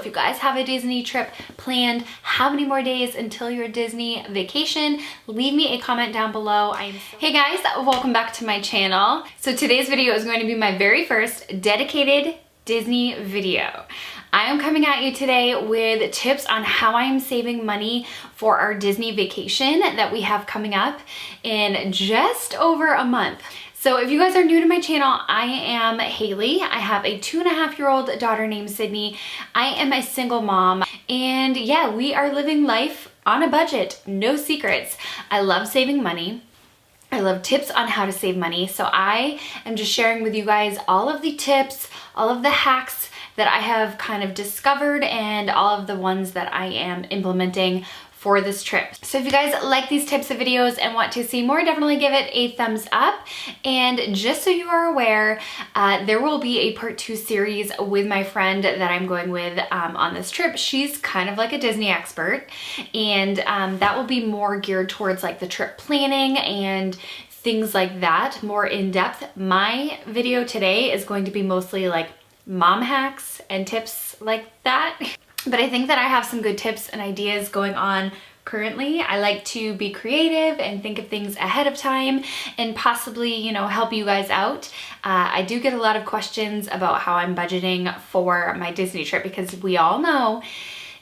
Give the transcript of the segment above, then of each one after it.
if you guys have a Disney trip planned, how many more days until your Disney vacation? Leave me a comment down below. Hey guys, welcome back to my channel. So today's video is going to be my very first dedicated Disney video. I am coming at you today with tips on how I am saving money for our Disney vacation that we have coming up in just over a month. So if you guys are new to my channel, I am Haley. I have a 2.5-year-old daughter named Sydney. I am a single mom, and yeah, we are living life on a budget, no secrets. I love saving money. I love tips on how to save money. So I am just sharing with you guys all of the tips, all of the hacks that I have kind of discovered, and all of the ones that I am implementing for this trip. So if you guys like these types of videos and want to see more, definitely give it a thumbs up. And just so you are aware, there will be a part 2 series with my friend that I'm going with on this trip. She's kind of like a Disney expert, and that will be more geared towards like the trip planning and things like that, more in depth. My video today is going to be mostly like mom hacks and tips like that. But I think that I have some good tips and ideas going on currently. I like to be creative and think of things ahead of time and possibly, you know, help you guys out. I do get a lot of questions about how I'm budgeting for my Disney trip, because we all know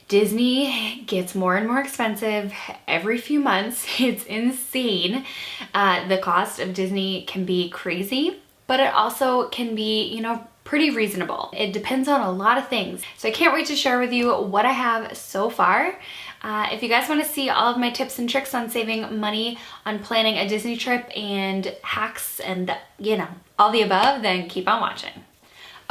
Disney gets more and more expensive every few months. It's insane. The cost of Disney can be crazy, but it also can be, you know, pretty reasonable. It depends on a lot of things. So I can't wait to share with you what I have so far. If you guys want to see all of my tips and tricks on saving money on planning a Disney trip and hacks and, you know, all the above, then keep on watching.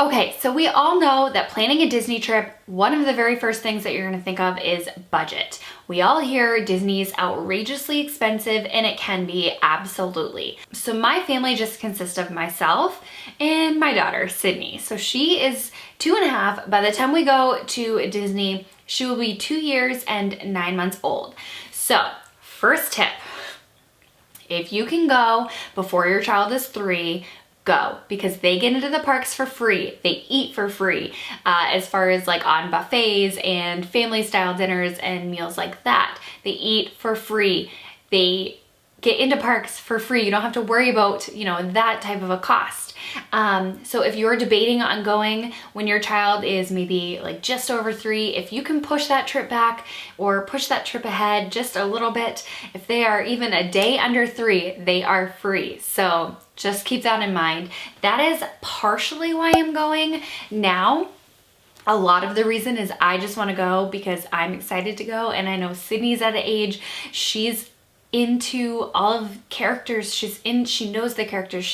Okay, so we all know that planning a Disney trip, one of the very first things that you're gonna think of is budget. We all hear Disney's outrageously expensive, and it can be, absolutely. So my family just consists of myself and my daughter, Sydney. So she is 2.5. By the time we go to Disney, she will be 2 years and 9 months old. So first tip, if you can go before your child is 3, go, because they get into the parks for free. They eat for free, as far as like on buffets and family style dinners and meals like that. They eat for free. They get into parks for free. You don't have to worry about, you know, that type of a cost. So if you're debating on going when your child is maybe like just over 3, if you can push that trip back or push that trip ahead just a little bit, if they are even a day under 3, they are free. So just keep that in mind. That is partially why I'm going now. A lot of the reason is I just want to go because I'm excited to go, and I know Sydney's at an age, she's into all of characters. She knows the characters.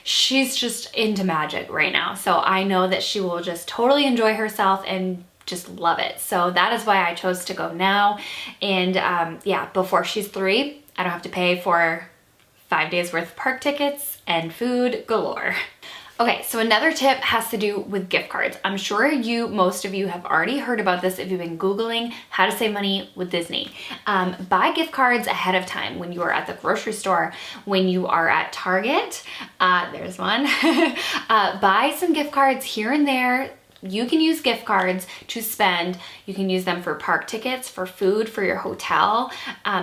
She's just into magic right now. So I know that she will just totally enjoy herself and just love it. So that is why I chose to go now. And yeah, before she's 3, I don't have to pay for 5 days worth of park tickets and food galore. Okay, so another tip has to do with gift cards. I'm sure most of you have already heard about this if you've been Googling how to save money with Disney. Buy gift cards ahead of time when you are at the grocery store, when you are at Target, there's one. Buy some gift cards here and there. You can use gift cards to spend. You can use them for park tickets, for food, for your hotel,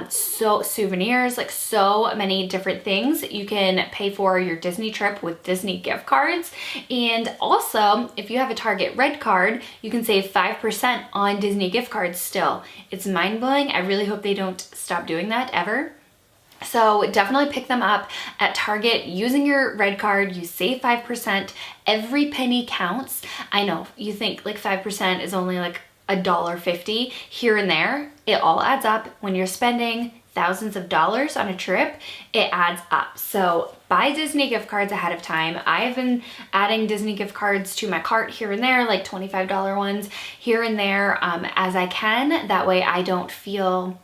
so souvenirs, like so many different things. You can pay for your Disney trip with Disney gift cards. And also, if you have a Target Red card, you can save 5% on Disney gift cards still. It's mind-blowing. I really hope they don't stop doing that ever. So definitely pick them up at Target using your red card. You save 5%. Every penny counts. I know you think like 5% is only like $1.50 here and there. It all adds up. When you're spending thousands of dollars on a trip, it adds up. So buy Disney gift cards ahead of time. I have been adding Disney gift cards to my cart here and there, like $25 ones here and there, as I can. That way I don't feel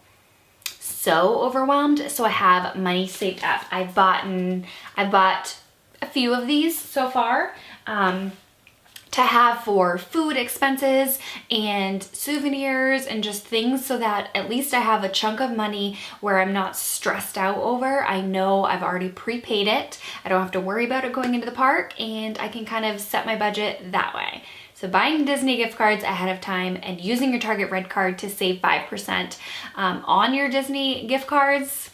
so overwhelmed. So I have money saved up. I bought a few of these so far to have for food expenses and souvenirs and just things, so that at least I have a chunk of money where I'm not stressed out over. I know I've already prepaid it. I don't have to worry about it going into the park, and I can kind of set my budget that way. So buying Disney gift cards ahead of time and using your Target Red Card to save 5% on your Disney gift cards,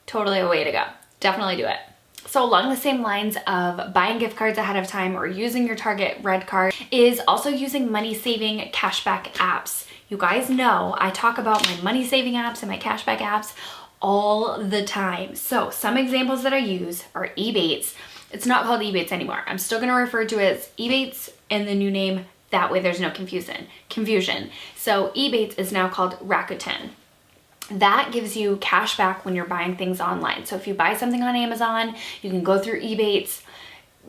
totally a way to go. Definitely do it. So along the same lines of buying gift cards ahead of time or using your Target Red Card is also using money-saving cashback apps. You guys know I talk about my money-saving apps and my cashback apps all the time. So some examples that I use are EBATES. It's not called EBATES anymore. I'm still gonna refer to it as EBATES and the new name. That way there's no confusion. So EBATES is now called RAKUTEN. That gives you cash back when you're buying things online. So if you buy something on Amazon, you can go through EBATES,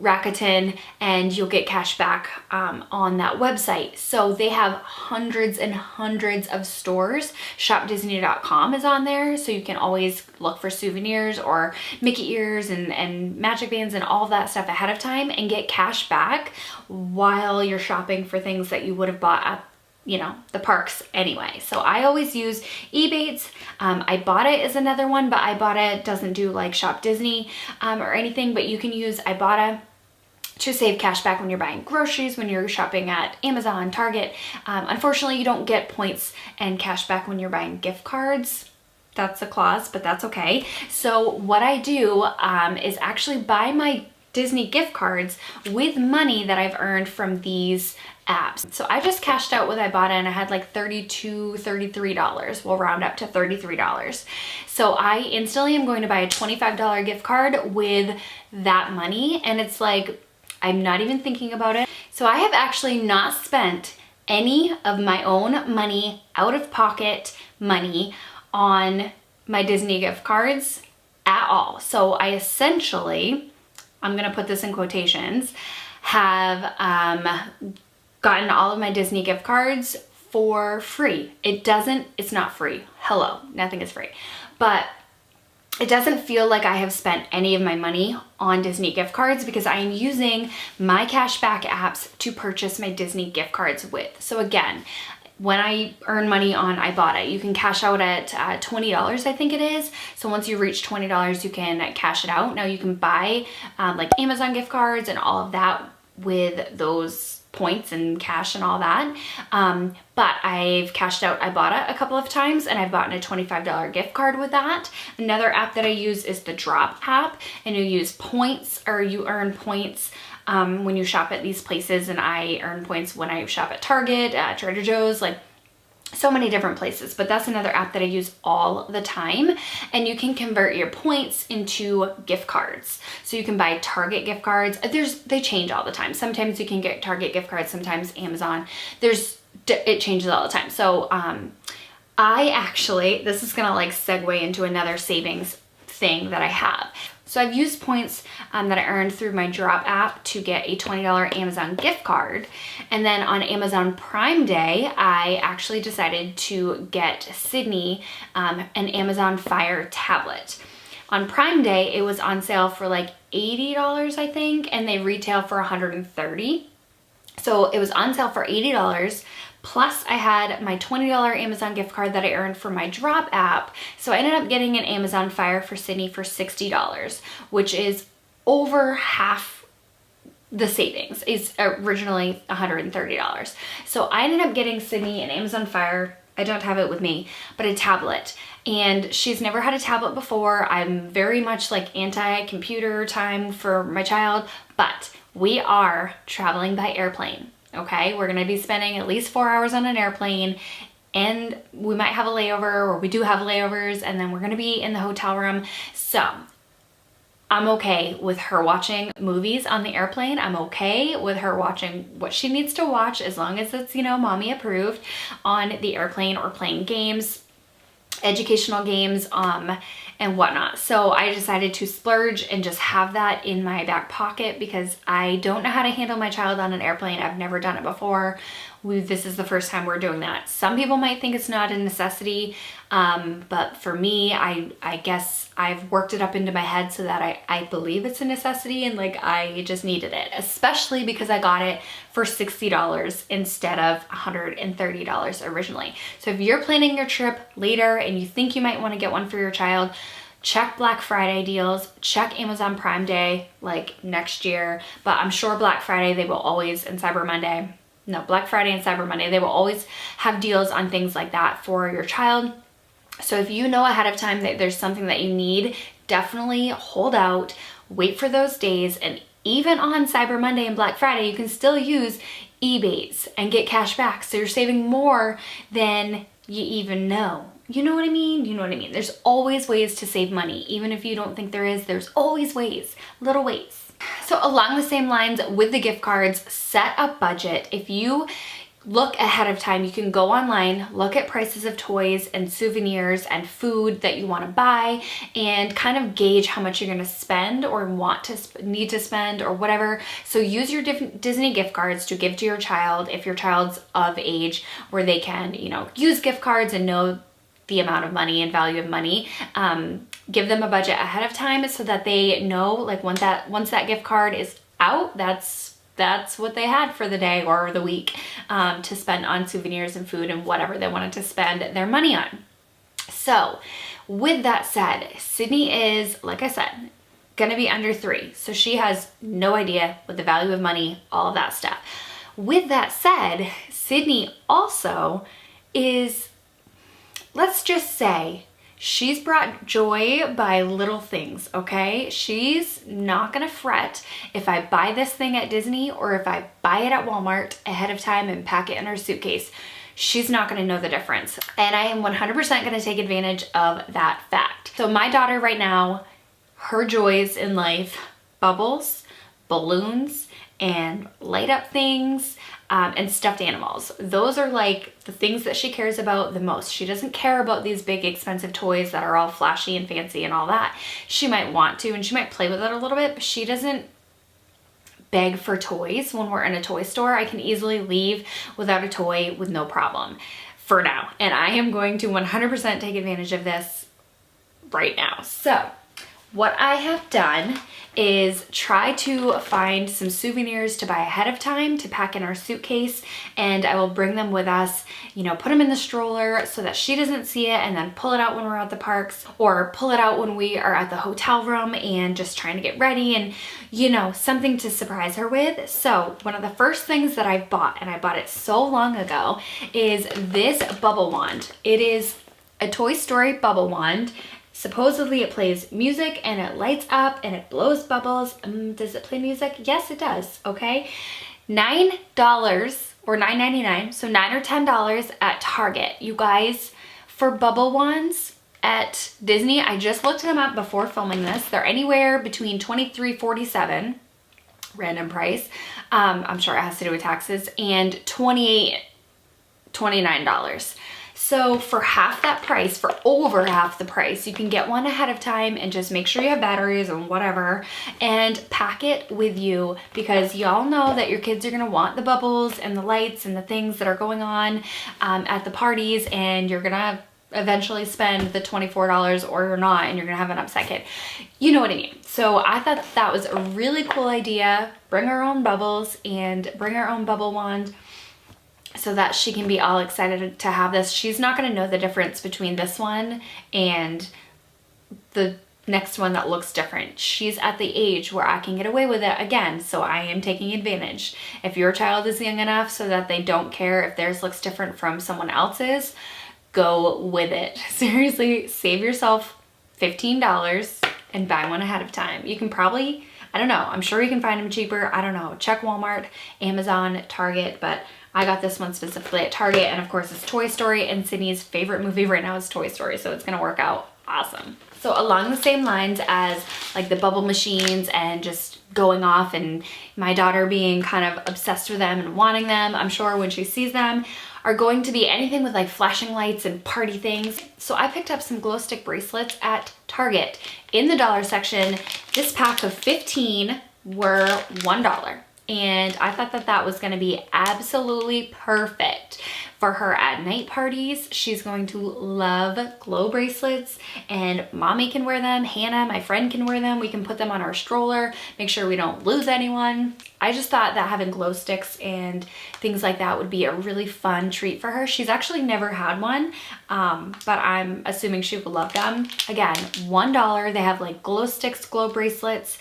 Rakuten, and you'll get cash back on that website. So they have hundreds and hundreds of stores. ShopDisney.com is on there, so you can always look for souvenirs or Mickey ears and magic bands and all of that stuff ahead of time and get cash back while you're shopping for things that you would have bought at, you know, the parks anyway. So I always use EBATES. IBOTTA is another one, but IBOTTA doesn't do like Shop Disney or anything, but you can use IBOTTA to save cash back when you're buying groceries, when you're shopping at Amazon, Target. Unfortunately, you don't get points and cash back when you're buying gift cards. That's a clause, but that's okay. So what I do is actually buy my Disney gift cards with money that I've earned from these apps. So I just cashed out with IBOTTA and I had like $32, $33. We'll round up to $33. So I instantly am going to buy a $25 gift card with that money, and it's like, I'm not even thinking about it. So I have actually not spent any of my own money, out of pocket money, on my Disney gift cards at all. So I essentially, I'm gonna put this in quotations, have gotten all of my Disney gift cards for free. It's not free. Hello, nothing is free. But it doesn't feel like I have spent any of my money on Disney gift cards because I am using my cashback apps to purchase my Disney gift cards with. So again, when I earn money on IBOTTA, you can cash out at $20, I think it is. So once you reach $20, you can cash it out. Now you can buy like Amazon gift cards and all of that with those points and cash and all that. But I've cashed out IBOTTA a couple of times and I've gotten a $25 gift card with that. Another app that I use is the Drop app, and you use points, or you earn points when you shop at these places, and I earn points when I shop at Target, at Trader Joe's, like so many different places. But that's another app that I use all the time, and you can convert your points into gift cards. So you can buy Target gift cards. They change all the time. Sometimes you can get Target gift cards, sometimes Amazon. It changes all the time. So I actually, this is gonna like segue into another savings thing that I have. So I've used points that I earned through my Drop app to get a $20 Amazon gift card. And then on Amazon Prime Day, I actually decided to get Sydney an Amazon Fire tablet. On Prime Day, it was on sale for like $80, I think, and they retail for $130. So it was on sale for $80. Plus I had my $20 Amazon gift card that I earned for my Drop app. So I ended up getting an Amazon Fire for Sydney for $60, which is over half the savings. It's originally $130. So I ended up getting Sydney an Amazon Fire. I don't have it with me, but a tablet. And she's never had a tablet before. I'm very much like anti-computer time for my child, but we are traveling by airplane. Okay, we're gonna be spending at least 4 hours on an airplane, and we might have a layover, or we do have layovers, and then we're gonna be in the hotel room. So I'm okay with her watching movies on the airplane. I'm okay with her watching what she needs to watch, as long as it's, you know, mommy approved, on the airplane, or playing games, educational games, and whatnot. So I decided to splurge and just have that in my back pocket, because I don't know how to handle my child on an airplane. I've never done it before. This is the first time we're doing that. Some people might think it's not a necessity, but for me, I guess I've worked it up into my head so that I believe it's a necessity, and like I just needed it, especially because I got it for $60 instead of $130 originally. So if you're planning your trip later and you think you might want to get one for your child, check Black Friday deals, check Amazon Prime Day like next year, but I'm sure Black Friday they will always, and Cyber Monday, no, Black Friday and Cyber Monday, they will always have deals on things like that for your child. So if you know ahead of time that there's something that you need, definitely hold out, wait for those days, and even on Cyber Monday and Black Friday, you can still use EBATES and get cash back. So you're saving more than you even know. You know what I mean? You know what I mean? There's always ways to save money. Even if you don't think there is, there's always ways, little ways. So along the same lines with the gift cards, set a budget. If you look ahead of time, you can go online, look at prices of toys and souvenirs and food that you want to buy, and kind of gauge how much you're going to spend or need to spend or whatever. So use your different Disney gift cards to give to your child if your child's of age where they can, you know, use gift cards and know the amount of money and value of money. Give them a budget ahead of time so that they know, like, once that gift card is out, that's what they had for the day or the week to spend on souvenirs and food and whatever they wanted to spend their money on. So with that said, Sydney is, like I said, gonna be under 3. So she has no idea what the value of money, all of that stuff. With that said, Sydney also is, let's just say, she's brought joy by little things, okay? She's not gonna fret if I buy this thing at Disney or if I buy it at Walmart ahead of time and pack it in her suitcase. She's not gonna know the difference. And I am 100% gonna take advantage of that fact. So my daughter right now, her joys in life, bubbles, balloons, and light up things, and stuffed animals. Those are like the things that she cares about the most. She doesn't care about these big expensive toys that are all flashy and fancy and all that. She might want to and she might play with it a little bit, but she doesn't beg for toys when we're in a toy store. I can easily leave without a toy with no problem for now. And I am going to 100% take advantage of this right now. So what I have done is try to find some souvenirs to buy ahead of time to pack in our suitcase, and I will bring them with us, you know, put them in the stroller so that she doesn't see it, and then pull it out when we're at the parks or pull it out when we are at the hotel room and just trying to get ready and, you know, something to surprise her with. So one of the first things that I bought, and I bought it so long ago, is this bubble wand. It is a Toy Story bubble wand. Supposedly it plays music and it lights up and it blows bubbles. Does it play music? Yes, it does, okay? $9 or $9.99, so $9 or $10 at Target. You guys, for bubble wands at Disney, I just looked them up before filming this. They're anywhere between $23.47, random price, I'm sure it has to do with taxes, and $29. So for half that price, for over half the price, you can get one ahead of time and just make sure you have batteries and whatever and pack it with you, because y'all know that your kids are gonna want the bubbles and the lights and the things that are going on at the parties, and you're gonna eventually spend the $24 or you're not, and you're gonna have an upset kid. You know what I mean? So I thought that was a really cool idea. Bring our own bubbles and bring our own bubble wand, so that she can be all excited to have this. She's not gonna know the difference between this one and the next one that looks different. She's at the age where I can get away with it again, so I am taking advantage. If your child is young enough so that they don't care if theirs looks different from someone else's, go with it. Seriously, save yourself $15 and buy one ahead of time. You can probably, I don't know, I'm sure you can find them cheaper. I don't know, check Walmart, Amazon, Target, but I got this one specifically at Target, and of course it's Toy Story, and Sydney's favorite movie right now is Toy Story, so it's gonna work out awesome. So along the same lines as like the bubble machines and just going off and my daughter being kind of obsessed with them and wanting them, I'm sure when she sees them, are going to be anything with like flashing lights and party things. So I picked up some glow stick bracelets at Target. In the dollar section, this pack of 15 were $1. And I thought that that was gonna be absolutely perfect for her at night parties. She's going to love glow bracelets, and mommy can wear them. Hannah, my friend, can wear them. We can put them on our stroller, make sure we don't lose anyone. I just thought that having glow sticks and things like that would be a really fun treat for her. She's actually never had one, but I'm assuming she would love them. Again, $1. They have like glow sticks, glow bracelets,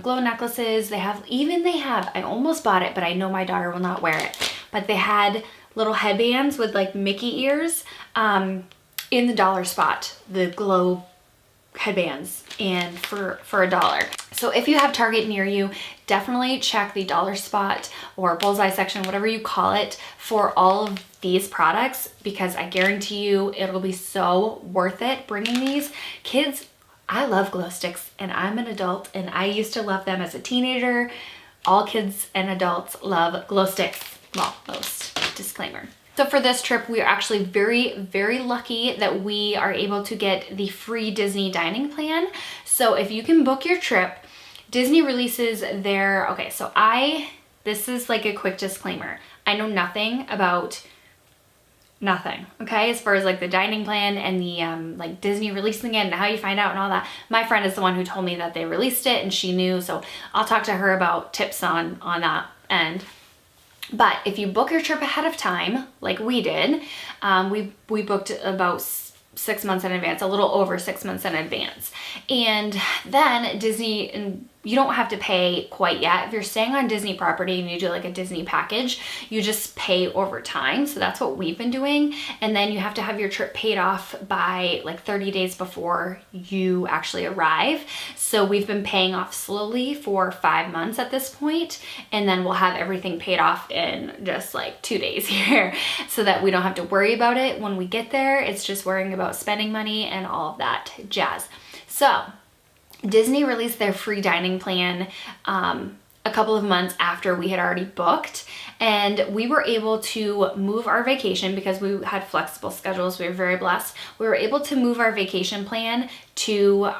glow necklaces. They have, I almost bought it, but I know my daughter will not wear it. But they had little headbands with like Mickey ears in the dollar spot, the glow headbands, and for $1. So if you have Target near you, definitely check the dollar spot or bullseye section, whatever you call it, for all of these products, because I guarantee you it'll be so worth it bringing these. Kids, I love glow sticks, and I'm an adult, and I used to love them as a teenager. All kids and adults love glow sticks. Well, most, disclaimer. So for this trip, we are actually very, very lucky that we are able to get the free Disney dining plan. So if you can book your trip, Disney releases their, okay, so this is like a quick disclaimer. I know nothing about nothing, okay, as far as like the dining plan and the like Disney releasing it and how you find out and all that. My friend is the one who told me that they released it, and she knew, so I'll talk to her about tips on that end. But if you book your trip ahead of time, like we did, we booked about 6 months in advance, a little over 6 months in advance. And then Disney, and you don't have to pay quite yet. If you're staying on Disney property and you do like a Disney package, you just pay over time. So that's what we've been doing. And then you have to have your trip paid off by like 30 days before you actually arrive. So we've been paying off slowly for 5 months at this point, and then we'll have everything paid off in just like 2 days here, so that we don't have to worry about it when we get there. It's just worrying about spending money and all of that jazz. So Disney released their free dining plan a couple of months after we had already booked, and we were able to move our vacation because we had flexible schedules. We were very blessed. We were able to move our vacation plan to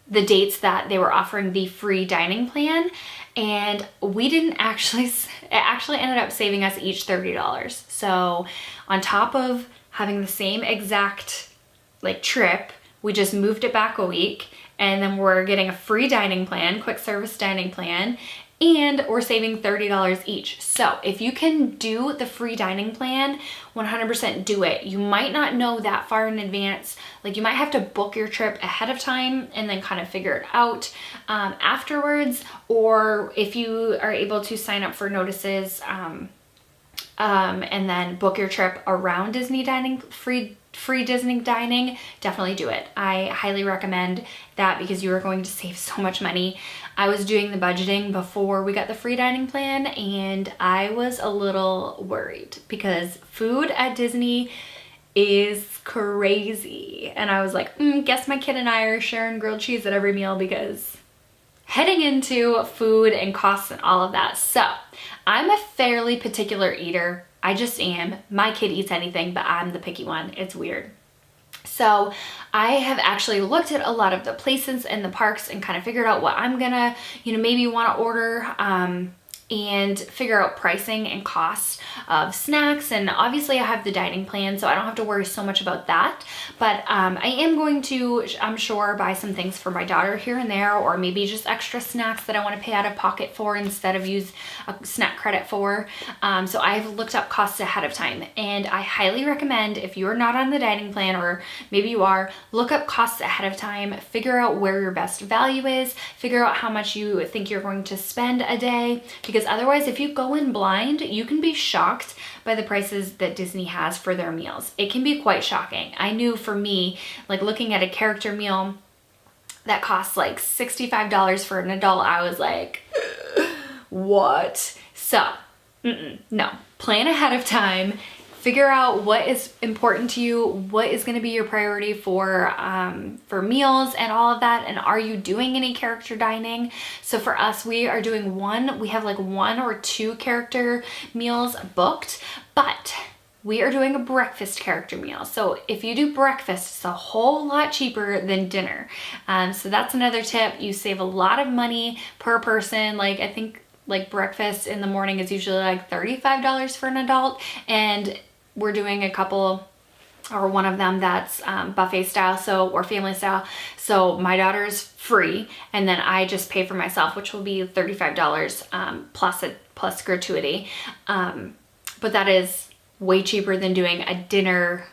the dates that they were offering the free dining plan, and we didn't actually, it actually ended up saving us each $30. So on top of having the same exact like trip, we just moved it back a week, and then we're getting a free dining plan, quick service dining plan, and we're saving $30 each. So if you can do the free dining plan, 100% do it. You might not know that far in advance. Like, you might have to book your trip ahead of time and then kind of figure it out afterwards. Or if you are able to sign up for notices and then book your trip around Disney dining, free Disney dining, definitely do it. I highly recommend that because you are going to save so much money. I was doing the budgeting before we got the free dining plan, and I was a little worried because food at Disney is crazy. And I was like, guess my kid and I are sharing grilled cheese at every meal, because heading into food and costs and all of that. So I'm a fairly particular eater. I just am. My kid eats anything, but I'm the picky one. It's weird. So I have actually looked at a lot of the places and the parks and kind of figured out what I'm gonna, maybe want to order and figure out pricing and cost of snacks. And obviously I have the dining plan, so I don't have to worry so much about that. But I am going to, I'm sure, buy some things for my daughter here and there, or maybe just extra snacks that I want to pay out of pocket for instead of use a snack credit for. So I've looked up costs ahead of time, and I highly recommend, if you're not on the dining plan, or maybe you are, look up costs ahead of time, figure out where your best value is, figure out how much you think you're going to spend a day, because otherwise, if you go in blind, you can be shocked by the prices that Disney has for their meals. It can be quite shocking. I knew for me, like looking at a character meal that costs like $65 for an adult, I was like, what? So, no, plan ahead of time. Figure out what is important to you, what is going to be your priority for meals and all of that, and are you doing any character dining? So for us, we are doing we have like 1 or 2 character meals booked, but we are doing a breakfast character meal. So if you do breakfast, it's a whole lot cheaper than dinner. So that's another tip. You save a lot of money per person. Like, I think like breakfast in the morning is usually like $35 for an adult, and we're doing a couple or one of them that's buffet style, so, or family style. So my daughter's free, and then I just pay for myself, which will be $35 plus gratuity. But that is way cheaper than doing a dinner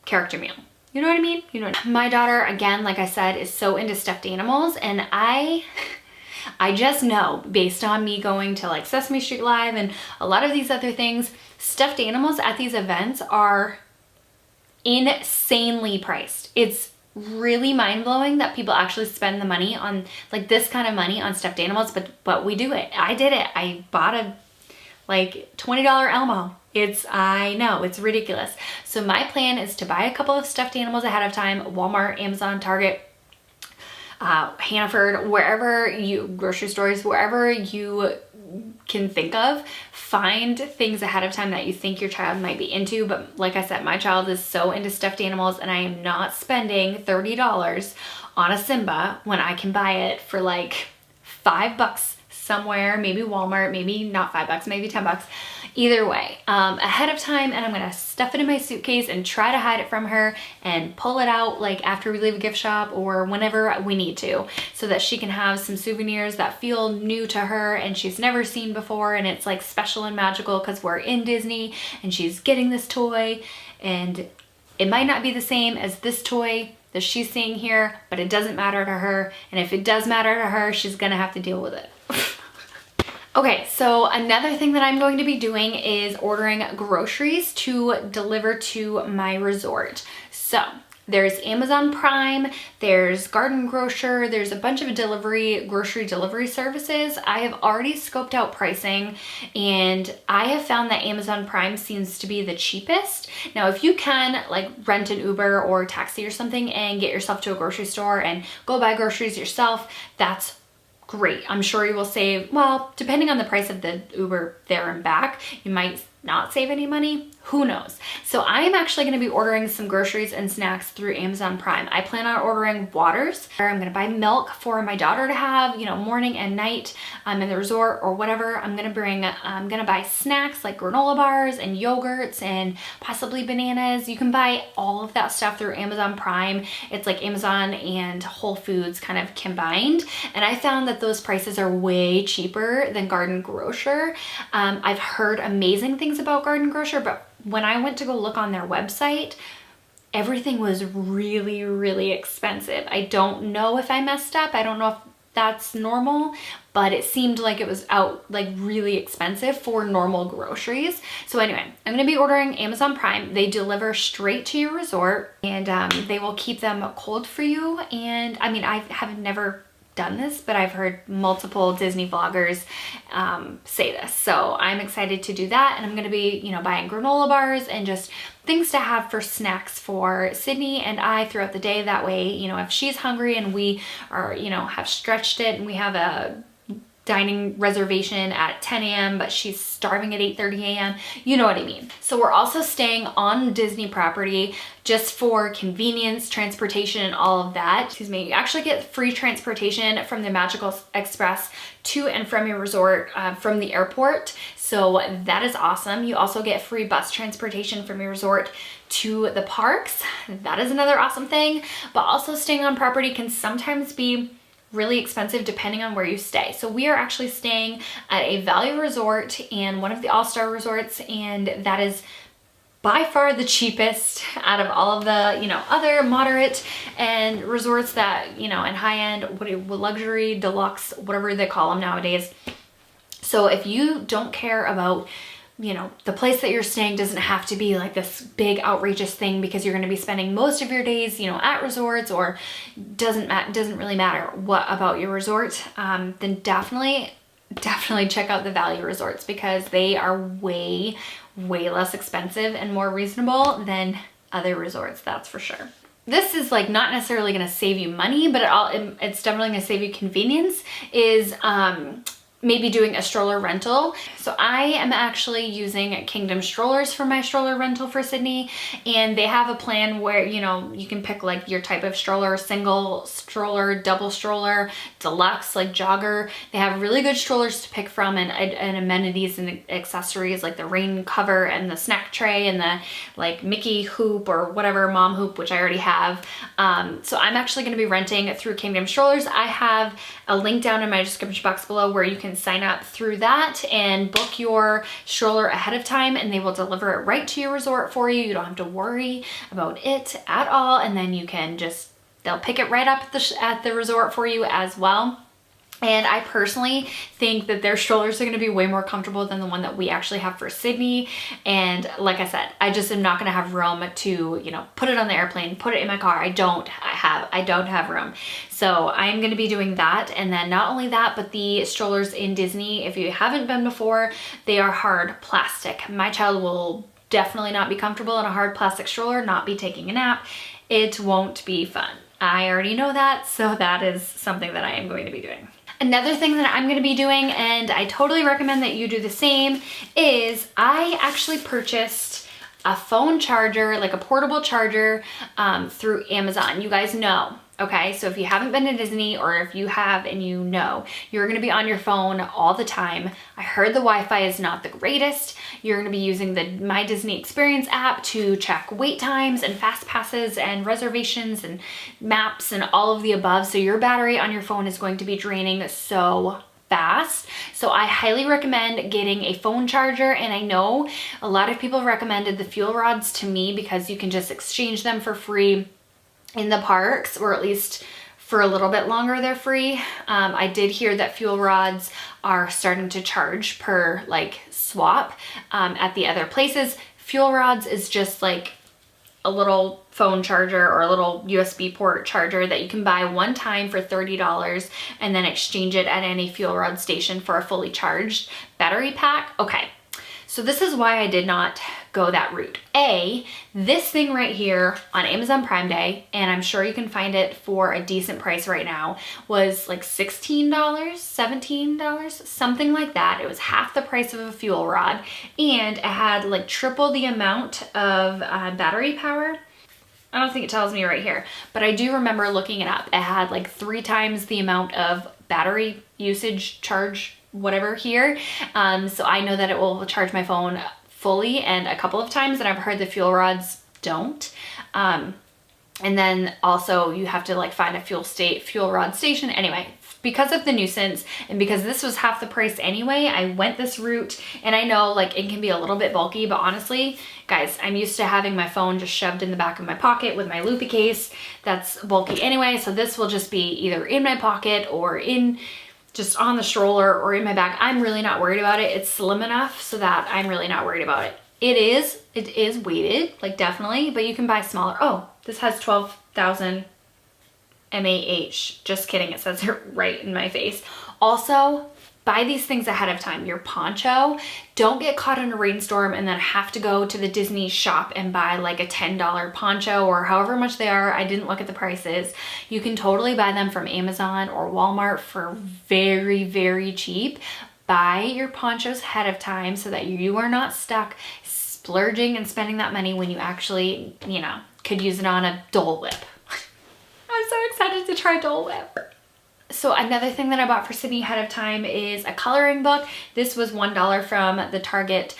character meal. You know what I mean? You know what I mean? My daughter, again, like I said, is so into stuffed animals, and I just know, based on me going to like Sesame Street Live and a lot of these other things, stuffed animals at these events are insanely priced. It's really mind-blowing that people actually spend the money on like this kind of money on stuffed animals, but we do it. I did it. I bought a like $20 Elmo. I know, it's ridiculous. So my plan is to buy a couple of stuffed animals ahead of time, Walmart, Amazon, Target, Hannaford, wherever you, grocery stores, wherever you can think of, find things ahead of time that you think your child might be into. But like I said, my child is so into stuffed animals, and I am not spending $30 on a Simba when I can buy it for like $5 somewhere, maybe Walmart, maybe not $5, maybe $10. Either way, ahead of time, and I'm gonna stuff it in my suitcase and try to hide it from her and pull it out like after we leave a gift shop or whenever we need to, so that she can have some souvenirs that feel new to her and she's never seen before, and it's like special and magical because we're in Disney and she's getting this toy, and it might not be the same as this toy that she's seeing here, but it doesn't matter to her, and if it does matter to her, she's gonna have to deal with it. Okay, so another thing that I'm going to be doing is ordering groceries to deliver to my resort. So there's Amazon Prime, there's Garden Grocer, there's a bunch of grocery delivery services. I have already scoped out pricing, and I have found that Amazon Prime seems to be the cheapest. Now, if you can like rent an Uber or taxi or something and get yourself to a grocery store and go buy groceries yourself, that's great. I'm sure you will save, well, depending on the price of the Uber there and back, you might not save any money. Who knows? So I'm actually going to be ordering some groceries and snacks through Amazon Prime. I plan on ordering waters. I'm going to buy milk for my daughter to have, you know, morning and night in the resort or whatever. I'm going to buy snacks like granola bars and yogurts and possibly bananas. You can buy all of that stuff through Amazon Prime. It's like Amazon and Whole Foods kind of combined. And I found that those prices are way cheaper than Garden Grocer. I've heard amazing things about Garden Grocer, but when I went to go look on their website, everything was really, really expensive. I don't know if I messed up. I don't know if that's normal, but it seemed like it was out like really expensive for normal groceries. So anyway, I'm gonna be ordering Amazon Prime. They deliver straight to your resort, and they will keep them cold for you. And I mean, I have never done this, but I've heard multiple Disney vloggers say this. So I'm excited to do that. And I'm gonna be, you know, buying granola bars and just things to have for snacks for Sydney and I throughout the day. That way, you know, if she's hungry and we are, you know, have stretched it and we have a dining reservation at 10 a.m. but she's starving at 8:30 a.m. You know what I mean. So we're also staying on Disney property just for convenience, transportation, and all of that. Excuse me. You actually get free transportation from the Magical Express to and from your resort from the airport. So that is awesome. You also get free bus transportation from your resort to the parks. That is another awesome thing. But also staying on property can sometimes be really expensive depending on where you stay. So we are actually staying at a value resort and one of the all-star resorts, and that is by far the cheapest out of all of the, you know, other moderate and resorts that, you know, and high-end, luxury, deluxe, whatever they call them nowadays. So if you don't care about, you know, the place that you're staying doesn't have to be like this big outrageous thing because you're going to be spending most of your days, you know, at resorts, or doesn't really matter what about your resort, then definitely check out the value resorts because they are way less expensive and more reasonable than other resorts, that's for sure. This is like not necessarily going to save you money, but it's definitely going to save you convenience, is maybe doing a stroller rental. So I am actually using Kingdom Strollers for my stroller rental for Sydney, and they have a plan where, you know, you can pick like your type of stroller, single stroller, double stroller, deluxe, like jogger. They have really good strollers to pick from, and amenities and accessories like the rain cover and the snack tray and the like Mickey hoop or whatever, mom hoop, which I already have. So I'm actually going to be renting through Kingdom Strollers. I have a link down in my description box below where you can sign up through that and book your stroller ahead of time, and they will deliver it right to your resort for you. You don't have to worry about it at all, and then you can just, they'll pick it right up at the resort for you as well. And I personally think that their strollers are going to be way more comfortable than the one that we actually have for Sydney. And like I said, I just am not going to have room to, you know, put it on the airplane, put it in my car. I don't have room. So I'm going to be doing that. And then not only that, but the strollers in Disney, if you haven't been before, they are hard plastic. My child will definitely not be comfortable in a hard plastic stroller, not be taking a nap. It won't be fun. I already know that. So that is something that I am going to be doing. Another thing that I'm going to be doing, and I totally recommend that you do the same, is I actually purchased a phone charger, like a portable charger, through Amazon. You guys know, okay? So if you haven't been to Disney, or if you have and you know, you're going to be on your phone all the time. I heard the Wi-Fi is not the greatest. You're going to be using the My Disney Experience app to check wait times and fast passes and reservations and maps and all of the above. So your battery on your phone is going to be draining so fast. So I highly recommend getting a phone charger. And I know a lot of people recommended the fuel rods to me because you can just exchange them for free in the parks, or at least for a little bit longer they're free. I did hear that fuel rods are starting to charge per like swap at the other places. Fuel rods is just like a little phone charger or a little USB port charger that you can buy one time for $30 and then exchange it at any fuel rod station for a fully charged battery pack. Okay, so this is why I did not go that route. This thing right here on Amazon Prime Day, and I'm sure you can find it for a decent price right now, was like $16, $17, something like that. It was half the price of a fuel rod, and it had like triple the amount of battery power. I don't think it tells me right here, but I do remember looking it up. It had like 3 times the amount of battery usage, charge, whatever here. So I know that it will charge my phone fully and a couple of times, and I've heard the fuel rods don't. And then also you have to like find a fuel rod station. Anyway, because of the nuisance and because this was half the price anyway, I went this route. And I know like it can be a little bit bulky, but honestly, guys, I'm used to having my phone just shoved in the back of my pocket with my loopy case. That's bulky anyway. So this will just be either in my pocket or in just on the stroller or in my bag. I'm really not worried about it. It's slim enough so that I'm really not worried about it. It is weighted, like definitely, but you can buy smaller. Oh, this has 12,000 mAh. Just kidding, it says it right in my face. Also, buy these things ahead of time. Your poncho, don't get caught in a rainstorm and then have to go to the Disney shop and buy like a $10 poncho or however much they are. I didn't look at the prices. You can totally buy them from Amazon or Walmart for very, very cheap. Buy your ponchos ahead of time so that you are not stuck splurging and spending that money when you actually, you know, could use it on a Dole Whip. I'm so excited to try Dole Whip. So another thing that I bought for Sydney ahead of time is a coloring book. This was $1 from the Target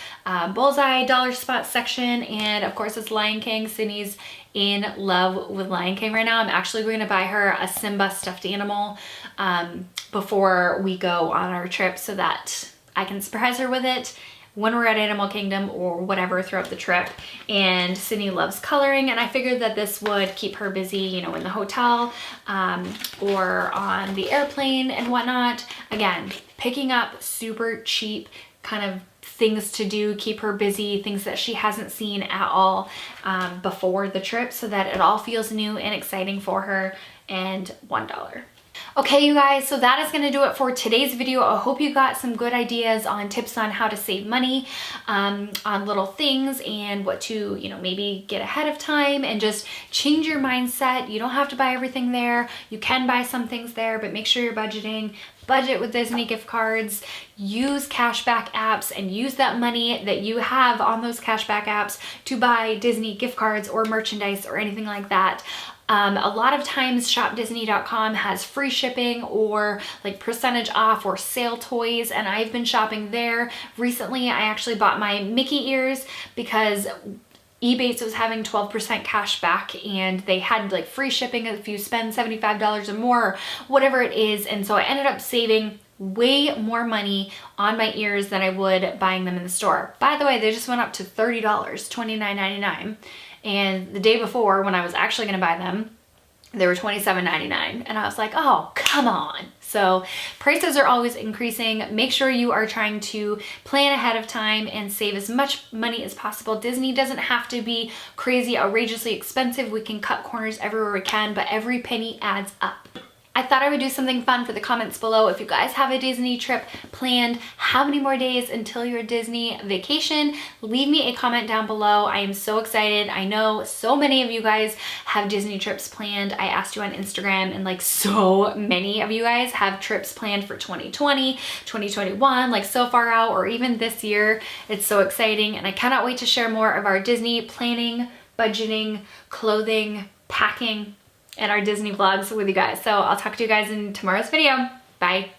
Bullseye dollar spot section. And of course it's Lion King. Sydney's in love with Lion King right now. I'm actually going to buy her a Simba stuffed animal before we go on our trip so that I can surprise her with it when we're at Animal Kingdom or whatever throughout the trip. And Sydney loves coloring, and I figured that this would keep her busy, you know, in the hotel or on the airplane and whatnot. Again, picking up super cheap kind of things to do, keep her busy, things that she hasn't seen at all before the trip so that it all feels new and exciting for her, and $1. Okay, you guys, so that is gonna do it for today's video. I hope you got some good ideas on tips on how to save money on little things and what to, maybe get ahead of time and just change your mindset. You don't have to buy everything there. You can buy some things there, but make sure you're budgeting. Budget with Disney gift cards, use cashback apps, and use that money that you have on those cashback apps to buy Disney gift cards or merchandise or anything like that. A lot of times shopdisney.com has free shipping or like percentage off or sale toys, and I've been shopping there. Recently, I actually bought my Mickey ears because EBATES was having 12% cash back and they had like free shipping if you spend $75 or more, whatever it is. And so I ended up saving way more money on my ears than I would buying them in the store. By the way, they just went up to $30, $29.99. And the day before, when I was actually gonna buy them, they were $27.99. And I was like, oh, come on. So prices are always increasing. Make sure you are trying to plan ahead of time and save as much money as possible. Disney doesn't have to be crazy, outrageously expensive. We can cut corners everywhere we can, but every penny adds up. I thought I would do something fun for the comments below. If you guys have a Disney trip planned, how many more days until your Disney vacation? Leave me a comment down below. I am so excited. I know so many of you guys have Disney trips planned. I asked you on Instagram and like so many of you guys have trips planned for 2020, 2021, like so far out, or even this year. It's so exciting and I cannot wait to share more of our Disney planning, budgeting, clothing, packing, and our Disney vlogs with you guys. So I'll talk to you guys in tomorrow's video. Bye.